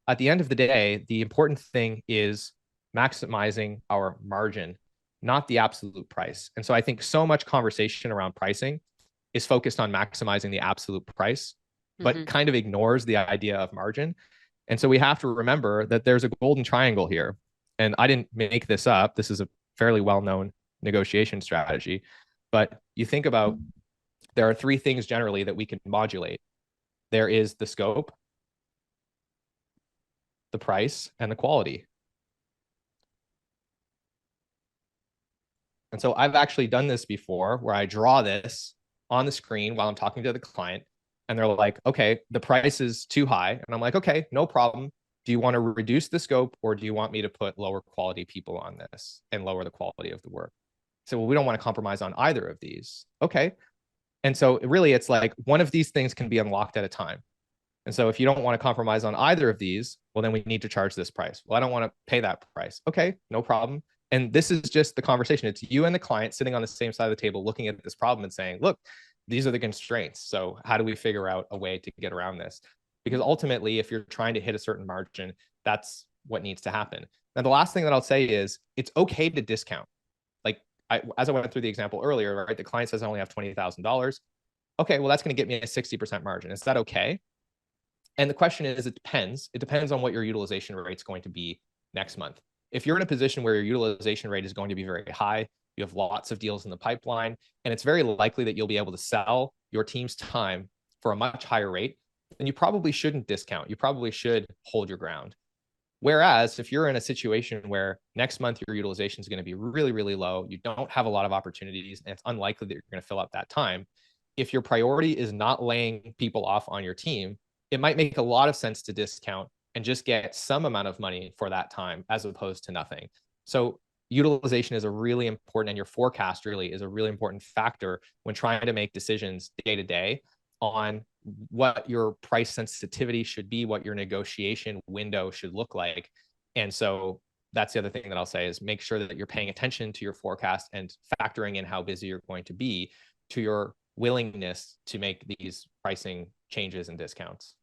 at the end of the day, the important thing is maximizing our margin, not the absolute price. And so I think so much conversation around pricing is focused on maximizing the absolute price, but Hmm. kind of ignores the idea of margin. And so we have to remember that there's a golden triangle here. And I didn't make this up. This is a fairly well-known negotiation strategy. But you think about, there are three things generally that we can modulate. There is the scope, the price, and the quality. And so I've actually done this before where I draw this on the screen while I'm talking to the client, and they're like, okay, the price is too high. And I'm like, okay, no problem. Do you want to reduce the scope, or do you want me to put lower quality people on this and lower the quality of the work? So, well, we don't want to compromise on either of these. Okay. And so really it's like one of these things can be unlocked at a time. And so if you don't want to compromise on either of these, well, then we need to charge this price. Well, I don't want to pay that price. Okay, no problem. And this is just the conversation. It's you and the client sitting on the same side of the table looking at this problem and saying, look, these are the constraints. So how do we figure out a way to get around this? Because ultimately, if you're trying to hit a certain margin, that's what needs to happen. Now, the last thing that I'll say is it's okay to discount. Like as I went through the example earlier, right? The client says I only have $20,000. Okay, well, that's going to get me a 60% margin. Is that okay? And the question is, it depends. It depends on what your utilization rate is going to be next month. If you're in a position where your utilization rate is going to be very high, you have lots of deals in the pipeline, and it's very likely that you'll be able to sell your team's time for a much higher rate, then you probably shouldn't discount. You probably should hold your ground. Whereas if you're in a situation where next month your utilization is going to be really, really low, you don't have a lot of opportunities, and it's unlikely that you're going to fill up that time. If your priority is not laying people off on your team, it might make a lot of sense to discount and just get some amount of money for that time as opposed to nothing. So utilization is a really important, and your forecast really is a really important factor when trying to make decisions day to day on what your price sensitivity should be, what your negotiation window should look like. And so that's the other thing that I'll say is make sure that you're paying attention to your forecast and factoring in how busy you're going to be to your willingness to make these pricing changes and discounts.